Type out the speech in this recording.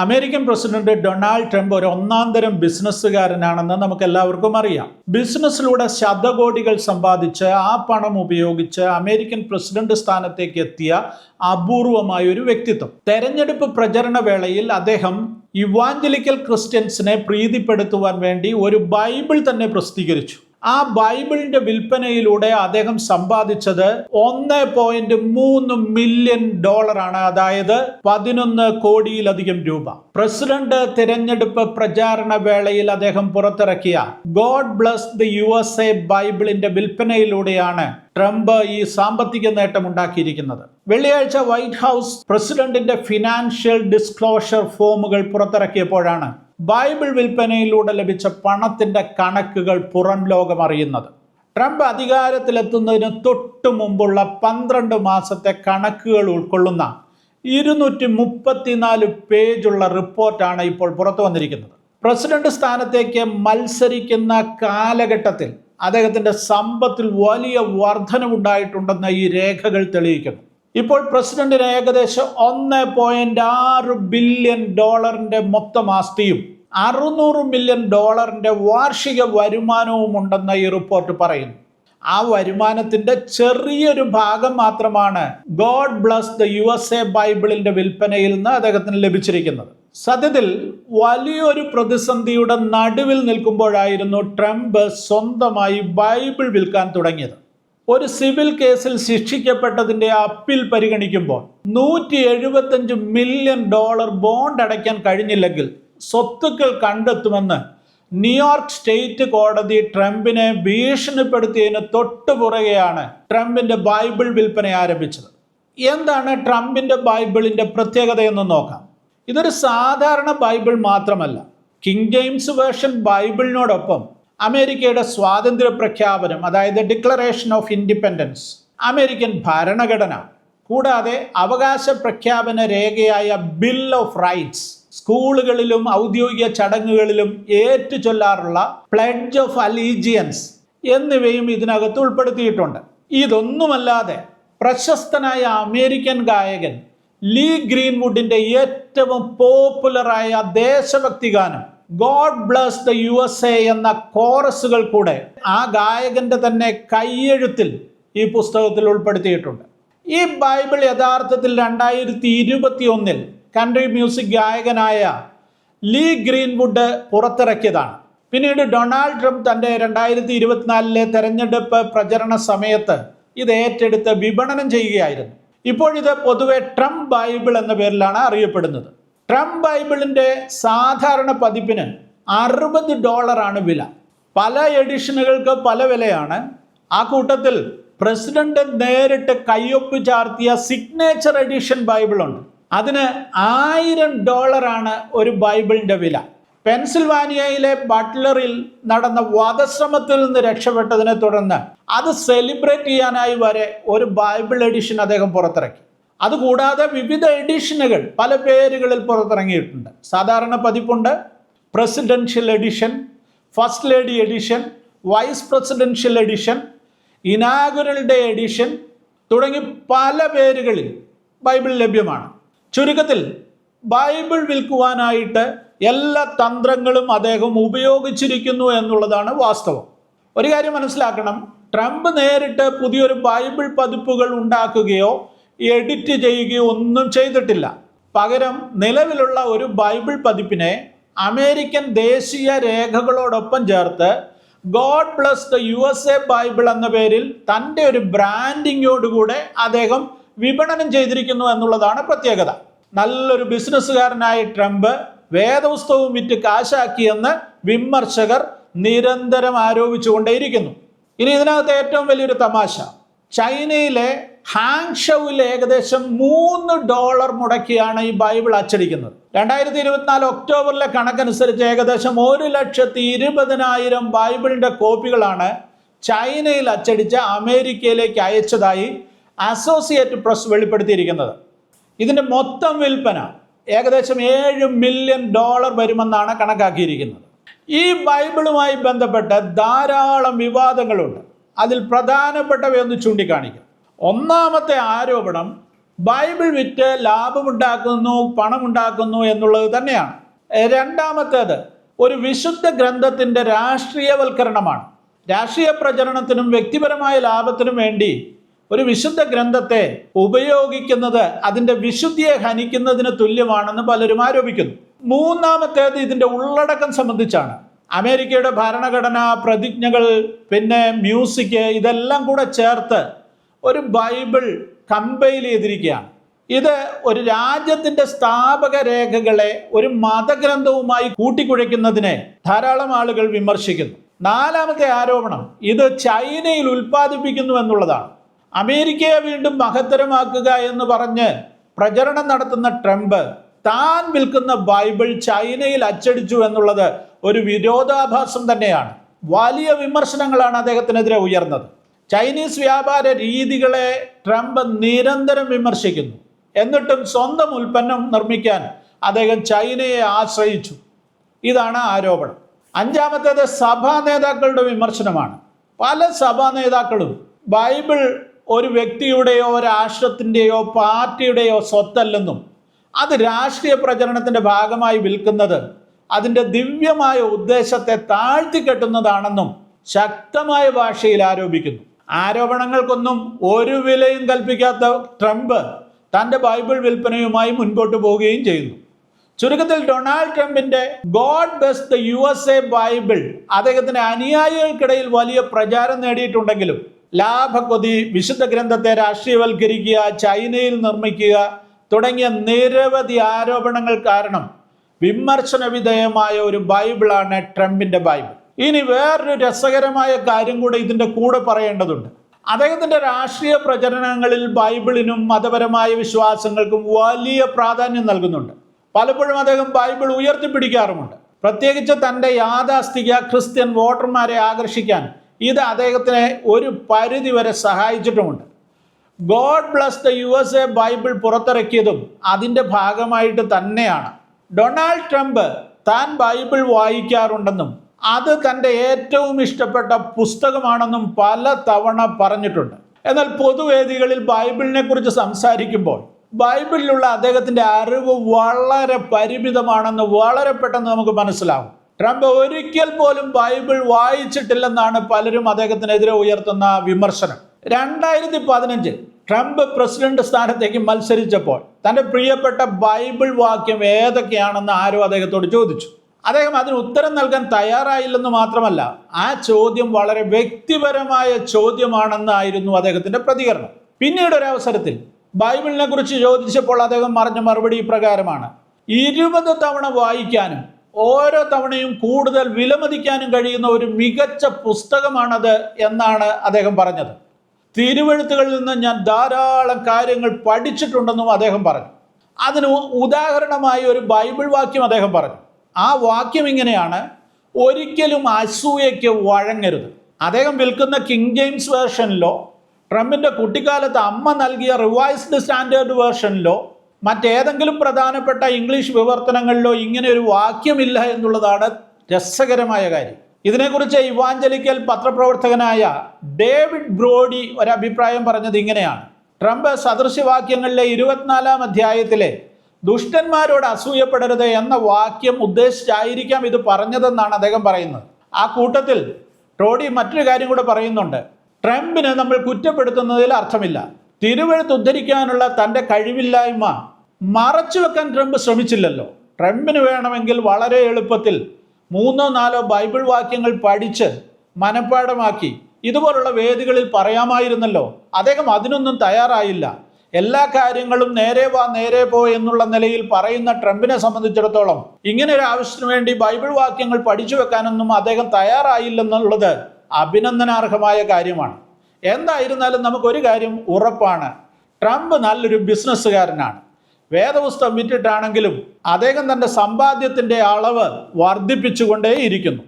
American president Donald Trump ഒരു ഒന്നാന്തരം ബിസിനസ്സുകാരനാണെന്ന് നമുക്ക് എല്ലാവർക്കും അറിയാം. ബിസിനസ്സിലൂടെ ശതകോടികൾ സമ്പാദിച്ച് ആ പണം ഉപയോഗിച്ച് അമേരിക്കൻ പ്രസിഡന്റ് സ്ഥാനത്തേക്ക് എത്തിയ അപൂർവമായ ഒരു വ്യക്തിത്വം. തെരഞ്ഞെടുപ്പ് പ്രചരണ വേളയിൽ അദ്ദേഹം ഇവാഞ്ചലിക്കൽ ക്രിസ്ത്യൻസിനെ പ്രീതിപ്പെടുത്തുവാൻ വേണ്ടി ഒരു ബൈബിൾ തന്നെ പ്രസിദ്ധീകരിച്ചു. ആ ബൈബിളിന്റെ വിൽപ്പനയിലൂടെ അദ്ദേഹം സമ്പാദിച്ചത് 1.3 മില്യൺ ഡോളറാണ്, അതായത് 11 കോടിയിലധികം രൂപ. പ്രസിഡന്റ് തിരഞ്ഞെടുപ്പ് പ്രചാരണ വേളയിൽ അദ്ദേഹം പുറത്തിറക്കിയ ഗോഡ് ബ്ലസ് ദി USA ബൈബിളിന്റെ വിൽപ്പനയിലൂടെയാണ് ട്രംപ് ഈ സാമ്പത്തിക നേട്ടം ഉണ്ടാക്കിയിരിക്കുന്നത്. വെള്ളിയാഴ്ച വൈറ്റ് ഹൗസ് പ്രസിഡന്റിന്റെ ഫിനാൻഷ്യൽ ഡിസ്ക്ലോഷർ ഫോമുകൾ പുറത്തിറക്കിയപ്പോഴാണ് ബൈബിൾ വിൽപ്പനയിലൂടെ ലഭിച്ച പണത്തിന്റെ കണക്കുകൾ പുറം ലോകം അറിയുന്നത്. ട്രംപ് അധികാരത്തിലെത്തുന്നതിന് തൊട്ടു മുമ്പുള്ള 12 മാസത്തെ കണക്കുകൾ ഉൾക്കൊള്ളുന്ന 234 പേജുള്ള റിപ്പോർട്ടാണ് ഇപ്പോൾ പുറത്തു വന്നിരിക്കുന്നത്. പ്രസിഡന്റ് സ്ഥാനത്തേക്ക് മത്സരിക്കുന്ന കാലഘട്ടത്തിൽ അദ്ദേഹത്തിന്റെ സമ്പത്തിൽ വലിയ വർധനവുണ്ടായിട്ടുണ്ടെന്ന് ഈ രേഖകൾ തെളിയിക്കുന്നു. ഇപ്പോൾ പ്രസിഡന്റിന് ഏകദേശം 1.6 ബില്യൺ ഡോളറിന്റെ മൊത്തം ആസ്തിയും 600 മില്യൺ ഡോളറിന്റെ വാർഷിക വരുമാനവും ഉണ്ടെന്ന് ഈ റിപ്പോർട്ട് പറയുന്നു. ആ വരുമാനത്തിന്റെ ചെറിയൊരു ഭാഗം മാത്രമാണ് ഗോഡ് ബ്ലസ് ദ USA ബൈബിളിന്റെ വിൽപ്പനയിൽ നിന്ന് അദ്ദേഹത്തിന് ലഭിച്ചിരിക്കുന്നത്. സത്യത്തിൽ വലിയൊരു പ്രതിസന്ധിയുടെ നടുവിൽ നിൽക്കുമ്പോഴായിരുന്നു ട്രംപ് സ്വന്തമായി ബൈബിൾ വിൽക്കാൻ തുടങ്ങിയത്. ഒരു സിവിൽ കേസിൽ ശിക്ഷിക്കപ്പെട്ടതിന്റെ അപ്പീൽ പരിഗണിക്കുമ്പോൾ 175 മില്യൺ ഡോളർ ബോണ്ട് അടയ്ക്കാൻ കഴിഞ്ഞില്ലെങ്കിൽ സ്വത്തുക്കൾ കണ്ടെത്തുമെന്ന് ന്യൂയോർക്ക് സ്റ്റേറ്റ് കോടതി ട്രംപിനെ ഭീഷണിപ്പെടുത്തിയതിന് തൊട്ടുപുറകെയാണ് ട്രംപിന്റെ ബൈബിൾ വിൽപ്പന ആരംഭിച്ചത്. എന്താണ് ട്രംപിന്റെ ബൈബിളിന്റെ പ്രത്യേകത എന്ന് നോക്കാം. ഇതൊരു സാധാരണ ബൈബിൾ മാത്രമല്ല. കിങ് ജെയിംസ് വേർഷൻ ബൈബിളിനോടൊപ്പം അമേരിക്കയുടെ സ്വാതന്ത്ര്യ പ്രഖ്യാപനം, അതായത് ഡിക്ലറേഷൻ ഓഫ് ഇൻഡിപെൻഡൻസ്, അമേരിക്കൻ ഭരണഘടന, കൂടാതെ അവകാശ പ്രഖ്യാപന രേഖയായ ബിൽ ഓഫ് റൈറ്റ്സ്, സ്കൂളുകളിലും ഔദ്യോഗിക ചടങ്ങുകളിലും ഏറ്റുചൊല്ലാറുള്ള പ്ലെഡ്ജ് ഓഫ് അലീജിയൻസ് എന്നിവയും ഇതിനകത്ത് ഉൾപ്പെടുത്തിയിട്ടുണ്ട്. ഇതൊന്നുമല്ലാതെ പ്രശസ്തനായ അമേരിക്കൻ ഗായകൻ ലീ ഗ്രീൻവുഡിന്റെ ഏറ്റവും പോപ്പുലറായ ദേശഭക്തി ഗാനം ഗോഡ് ബ്ലസ് ദ USA എന്ന കോറസുകൾ കൂടെ ആ ഗായകന്റെ തന്നെ കൈയെഴുത്തിൽ ഈ പുസ്തകത്തിൽ ഉൾപ്പെടുത്തിയിട്ടുണ്ട്. ഈ ബൈബിൾ യഥാർത്ഥത്തിൽ 2021 കൺട്രി മ്യൂസിക് ഗായകനായ ലീ ഗ്രീൻവുഡ് പുറത്തിറക്കിയതാണ്. പിന്നീട് ഡൊണാൾഡ് ട്രംപ് തന്റെ 2024 തെരഞ്ഞെടുപ്പ് പ്രചരണ സമയത്ത് ഇത് ഏറ്റെടുത്ത് വിപണനം ചെയ്യുകയായിരുന്നു. ഇപ്പോഴിത് പൊതുവെ ട്രംപ് ബൈബിൾ എന്ന പേരിലാണ് അറിയപ്പെടുന്നത്. ട്രംപ് ബൈബിളിന്റെ സാധാരണ പതിപ്പിന് $60 വില. പല എഡിഷനുകൾക്ക് പല വിലയാണ്. ആ കൂട്ടത്തിൽ പ്രസിഡന്റ് നേരിട്ട് കയ്യൊപ്പ് ചാർത്തിയ സിഗ്നേച്ചർ എഡിഷൻ ബൈബിൾ ഉണ്ട്. അതിന് $1000 ഒരു ബൈബിളിന്റെ വില. പെൻസിൽവാനിയയിലെ ബട്ട്ലറിൽ നടന്ന വധശ്രമത്തിൽ നിന്ന് രക്ഷപ്പെട്ടതിനെ തുടർന്ന് അത് സെലിബ്രേറ്റ് ചെയ്യാനായി വരെ ഒരു ബൈബിൾ എഡിഷൻ അദ്ദേഹം പുറത്തിറക്കി. അതുകൂടാതെ വിവിധ എഡിഷനുകൾ പല പേരുകളിൽ പുറത്തിറങ്ങിയിട്ടുണ്ട്. സാധാരണ പതിപ്പുണ്ട്, presidential edition, first lady edition, vice presidential edition, inaugural day edition തുടങ്ങി പല പേരുകളിൽ ബൈബിൾ ലഭ്യമാണ്. ചുരുക്കത്തിൽ ബൈബിൾ വിൽക്കുവാനായിട്ട് എല്ലാ തന്ത്രങ്ങളും അദ്ദേഹം ഉപയോഗിച്ചിരിക്കുന്നു എന്നുള്ളതാണ് വാസ്തവം. ഒരു കാര്യം മനസ്സിലാക്കണം, ട്രംപ് നേരിട്ട് പുതിയൊരു ബൈബിൾ പതിപ്പുകൾ ഉണ്ടാക്കുകയോ എഡിറ്റ് ചെയ്യുകയോ ഒന്നും ചെയ്തിട്ടില്ല. പകരം നിലവിലുള്ള ഒരു ബൈബിൾ പതിപ്പിനെ അമേരിക്കൻ ദേശീയ രേഖകളോടൊപ്പം ചേർത്ത് God bless the USA Bible എന്ന പേരിൽ തൻ്റെ ഒരു ബ്രാൻഡിങ്ങോടുകൂടെ അദ്ദേഹം വിപണനം ചെയ്തിരിക്കുന്നു എന്നുള്ളതാണ് പ്രത്യേകത. നല്ലൊരു ബിസിനസ്സുകാരനായ ട്രംപ് വേദപുസ്തകവും വിറ്റ് കാശാക്കിയെന്ന് വിമർശകർ നിരന്തരം ആരോപിച്ചുകൊണ്ടേയിരിക്കുന്നു. ഇനി ഇതിനകത്ത് ഏറ്റവും വലിയൊരു തമാശ, ചൈനയിലെ ഹാങ്ഷൌവിൽ ഏകദേശം $3 മുടക്കിയാണ് ഈ ബൈബിൾ അച്ചടിക്കുന്നത്. 2024 ഒക്ടോബറിലെ കണക്കനുസരിച്ച് ഏകദേശം 1,20,000 ബൈബിളിന്റെ കോപ്പികളാണ് ചൈനയിൽ അച്ചടിച്ച അമേരിക്കയിലേക്ക് അയച്ചതായി അസോസിയേറ്റഡ് പ്രസ് വെളിപ്പെടുത്തിയിരിക്കുന്നത്. ഇതിന്റെ മൊത്തം വിൽപ്പന ഏകദേശം $7 മില്യൺ വരുമെന്നാണ് കണക്കാക്കിയിരിക്കുന്നത്. ഈ ബൈബിളുമായി ബന്ധപ്പെട്ട് ധാരാളം വിവാദങ്ങളുണ്ട്. അതിൽ പ്രധാനപ്പെട്ടവയൊന്ന് ചൂണ്ടിക്കാണിക്കാം. ഒന്നാമത്തെ ആരോപണം, ബൈബിൾ വിറ്റ് ലാഭമുണ്ടാക്കുന്നു, പണമുണ്ടാക്കുന്നു എന്നുള്ളത് തന്നെയാണ്. രണ്ടാമത്തേത് ഒരു വിശുദ്ധ ഗ്രന്ഥത്തിൻ്റെ രാഷ്ട്രീയവൽക്കരണമാണ്. രാഷ്ട്രീയ പ്രചരണത്തിനും വ്യക്തിപരമായ ലാഭത്തിനും വേണ്ടി ഒരു വിശുദ്ധ ഗ്രന്ഥത്തെ ഉപയോഗിക്കുന്നത് അതിൻ്റെ വിശുദ്ധിയെ ഹനിക്കുന്നതിന് തുല്യമാണെന്ന് പലരും ആരോപിക്കുന്നു. മൂന്നാമത്തേത് ഇതിൻ്റെ ഉള്ളടക്കം സംബന്ധിച്ചാണ്. അമേരിക്കയുടെ ഭരണഘടന, പ്രതിജ്ഞകൾ, പിന്നെ മ്യൂസിക്, ഇതെല്ലാം കൂടെ ചേർത്ത് ഒരു ബൈബിൾ കമ്പൈൽ ചെയ്തിരിക്കുകയാണ്. ഇത് ഒരു രാജ്യത്തിൻ്റെ സ്ഥാപക രേഖകളെ ഒരു മതഗ്രന്ഥവുമായി കൂട്ടിക്കുഴയ്ക്കുന്നതിനെ ധാരാളം ആളുകൾ വിമർശിക്കുന്നു. നാലാമത്തെ ആരോപണം ഇത് ചൈനയിൽ ഉൽപ്പാദിപ്പിക്കുന്നു എന്നുള്ളതാണ്. അമേരിക്കയെ വീണ്ടും മഹത്തരമാക്കുക എന്ന് പറഞ്ഞ് പ്രചരണം നടത്തുന്ന ട്രംപ് താൻ വിൽക്കുന്ന ബൈബിൾ ചൈനയിൽ അച്ചടിച്ചു എന്നുള്ളത് ഒരു വിരോധാഭാസം തന്നെയാണ്. വലിയ വിമർശനങ്ങളാണ് അദ്ദേഹത്തിനെതിരെ ഉയർന്നത്. ചൈനീസ് വ്യാപാര രീതികളെ ട്രംപ് നിരന്തരം വിമർശിക്കുന്നു. എന്നിട്ടും സ്വന്തം ഉൽപ്പന്നം നിർമ്മിക്കാൻ അദ്ദേഹം ചൈനയെ ആശ്രയിച്ചു. ഇതാണ് ആരോപണം. അഞ്ചാമത്തേത് സഭാ നേതാക്കളുടെ വിമർശനമാണ്. പല സഭാ നേതാക്കളും ബൈബിൾ ഒരു വ്യക്തിയുടെയോ രാഷ്ട്രത്തിൻ്റെയോ പാർട്ടിയുടെയോ സ്വത്തല്ലെന്നും അത് രാഷ്ട്രീയ പ്രചരണത്തിൻ്റെ ഭാഗമായി വിൽക്കുന്നത് അതിൻ്റെ ദിവ്യമായ ഉദ്ദേശത്തെ താഴ്ത്തിക്കെട്ടുന്നതാണെന്നും ശക്തമായ ഭാഷയിൽ ആരോപിക്കുന്നു. ആരോപണങ്ങൾക്കൊന്നും ഒരു വിലയും കൽപ്പിക്കാത്ത ട്രംപ് തൻ്റെ ബൈബിൾ വിൽപ്പനയുമായി മുൻപോട്ട് പോവുകയും ചെയ്യുന്നു. ചുരുക്കത്തിൽ ഡൊണാൾഡ് ട്രംപിൻ്റെ God bless the USA Bible അദ്ദേഹത്തിൻ്റെ അനുയായികൾക്കിടയിൽ വലിയ പ്രചാരം നേടിയിട്ടുണ്ടെങ്കിലും ലാഭക്കൊതി, വിശുദ്ധ ഗ്രന്ഥത്തെ രാഷ്ട്രീയവൽക്കരിക്കുക, ചൈനയിൽ നിർമ്മിക്കുക തുടങ്ങിയ നിരവധി ആരോപണങ്ങൾ കാരണം വിമർശന വിധേയമായ ഒരു ബൈബിളാണ് ട്രംപിൻ്റെ ബൈബിൾ. ഇനി വേറൊരു രസകരമായ കാര്യം കൂടെ ഇതിൻ്റെ കൂടെ പറയേണ്ടതുണ്ട്. അദ്ദേഹത്തിൻ്റെ രാഷ്ട്രീയ പ്രചരണങ്ങളിൽ ബൈബിളിനും മതപരമായ വിശ്വാസങ്ങൾക്കും വലിയ പ്രാധാന്യം നൽകുന്നുണ്ട്. പലപ്പോഴും അദ്ദേഹം ബൈബിൾ ഉയർത്തിപ്പിടിക്കാറുമുണ്ട്. പ്രത്യേകിച്ച് തൻ്റെ യാഥാസ്ഥിക ക്രിസ്ത്യൻ വോട്ടർമാരെ ആകർഷിക്കാൻ ഇത് അദ്ദേഹത്തിനെ ഒരു പരിധിവരെ സഹായിച്ചിട്ടുമുണ്ട്. God bless the USA Bible പുറത്തിറക്കിയതും അതിൻ്റെ ഭാഗമായിട്ട് തന്നെയാണ്. ഡൊണാൾഡ് ട്രംപ് താൻ ബൈബിൾ വായിക്കാറുണ്ടെന്നും അത് തൻ്റെ ഏറ്റവും ഇഷ്ടപ്പെട്ട പുസ്തകമാണെന്നും പല തവണ പറഞ്ഞിട്ടുണ്ട്. എന്നാൽ പൊതുവേദികളിൽ ബൈബിളിനെ കുറിച്ച് സംസാരിക്കുമ്പോൾ ബൈബിളിലുള്ള അദ്ദേഹത്തിൻ്റെ അറിവ് വളരെ പരിമിതമാണെന്ന് വളരെ പെട്ടെന്ന് നമുക്ക് മനസ്സിലാവും. ട്രംപ് ഒരിക്കൽ പോലും ബൈബിൾ വായിച്ചിട്ടില്ലെന്നാണ് പലരും അദ്ദേഹത്തിനെതിരെ ഉയർത്തുന്ന വിമർശനം. 2015 ട്രംപ് പ്രസിഡന്റ് സ്ഥാനത്തേക്ക് മത്സരിച്ചപ്പോൾ തൻ്റെ പ്രിയപ്പെട്ട ബൈബിൾ വാക്യം ഏതൊക്കെയാണെന്ന് ആരോ അദ്ദേഹത്തോട് ചോദിച്ചു. അദ്ദേഹം അതിന് ഉത്തരം നൽകാൻ തയ്യാറായില്ലെന്ന് മാത്രമല്ല, ആ ചോദ്യം വളരെ വ്യക്തിപരമായ ചോദ്യമാണെന്നായിരുന്നു അദ്ദേഹത്തിൻ്റെ പ്രതികരണം. പിന്നീട് ഒരവസരത്തിൽ ബൈബിളിനെ കുറിച്ച് ചോദിച്ചപ്പോൾ അദ്ദേഹം പറഞ്ഞ മറുപടി ഇപ്രകാരമാണ്: 20 തവണ വായിക്കാനും ഓരോ തവണയും കൂടുതൽ വിലമതിക്കാനും കഴിയുന്ന ഒരു മികച്ച പുസ്തകമാണത് എന്നാണ് അദ്ദേഹം പറഞ്ഞത്. തിരുവെഴുത്തുകളിൽ നിന്ന് ഞാൻ ധാരാളം കാര്യങ്ങൾ പഠിച്ചിട്ടുണ്ടെന്നും അദ്ദേഹം പറഞ്ഞു. അതിന് ഉദാഹരണമായി ഒരു ബൈബിൾ വാക്യം അദ്ദേഹം പറഞ്ഞു. ആ വാക്യം ഇങ്ങനെയാണ്: ഒരിക്കലും അസൂയയ്ക്ക് വഴങ്ങരുത്. അദ്ദേഹം വിൽക്കുന്ന കിങ് ജെയിംസ് വേർഷനിലോ ട്രംപിൻ്റെ കുട്ടിക്കാലത്ത് അമ്മ നൽകിയ റിവൈസ്ഡ് സ്റ്റാൻഡേർഡ് വേർഷനിലോ മറ്റേതെങ്കിലും പ്രധാനപ്പെട്ട ഇംഗ്ലീഷ് വിവർത്തനങ്ങളിലോ ഇങ്ങനെ ഒരു വാക്യമില്ല എന്നുള്ളതാണ് രസകരമായ കാര്യം. ഇതിനെക്കുറിച്ച് ഇവാഞ്ചലിക്കൽ പത്രപ്രവർത്തകനായ ഡേവിഡ് ബ്രോഡി ഒരഭിപ്രായം പറഞ്ഞത് ഇങ്ങനെയാണ്: ട്രംപ് സദൃശ്യവാക്യങ്ങളിലെ 24-ാം അധ്യായത്തിലെ ദുഷ്ടന്മാരോട് അസൂയപ്പെടരുത് എന്ന വാക്യം ഉദ്ദേശിച്ചായിരിക്കാം ഇത് പറഞ്ഞതെന്നാണ് അദ്ദേഹം പറയുന്നത്. ആ കൂട്ടത്തിൽ ട്രോഡി മറ്റൊരു കാര്യം കൂടെ പറയുന്നുണ്ട്: ട്രംപിനെ നമ്മൾ കുറ്റപ്പെടുത്തുന്നതിൽ അർത്ഥമില്ല. തിരുവെഴുത്ത് ഉദ്ധരിക്കാനുള്ള തൻ്റെ കഴിവില്ലായ്മ മറച്ചു വെക്കാൻ ട്രംപ് ശ്രമിച്ചില്ലല്ലോ. ട്രംപിന് വേണമെങ്കിൽ വളരെ എളുപ്പത്തിൽ 3-4 ബൈബിൾ വാക്യങ്ങൾ പഠിച്ച് മനഃപ്പാഠമാക്കി ഇതുപോലുള്ള വേദികളിൽ പറയാമായിരുന്നല്ലോ. അദ്ദേഹം അതിനൊന്നും തയ്യാറായില്ല. എല്ലാ കാര്യങ്ങളും നേരെ വാ നേരെ പോ എന്നുള്ള നിലയിൽ പറയുന്ന ട്രംപിനെ സംബന്ധിച്ചിടത്തോളം ഇങ്ങനെ ഒരു ആവശ്യത്തിന് വേണ്ടി ബൈബിൾ വാക്യങ്ങൾ പഠിച്ചു വെക്കാനൊന്നും അദ്ദേഹം തയ്യാറായില്ലെന്നുള്ളത് അഭിനന്ദനാർഹമായ കാര്യമാണ്. എന്തായിരുന്നാലും നമുക്കൊരു കാര്യം ഉറപ്പാണ്: ട്രംപ് നല്ലൊരു ബിസിനസ്സുകാരനാണ്. വേദപുസ്തകം വിറ്റിട്ടാണെങ്കിലും അദ്ദേഹം തൻ്റെ സമ്പാദ്യത്തിൻ്റെ അളവ് വർദ്ധിപ്പിച്ചുകൊണ്ടേയിരിക്കുന്നു.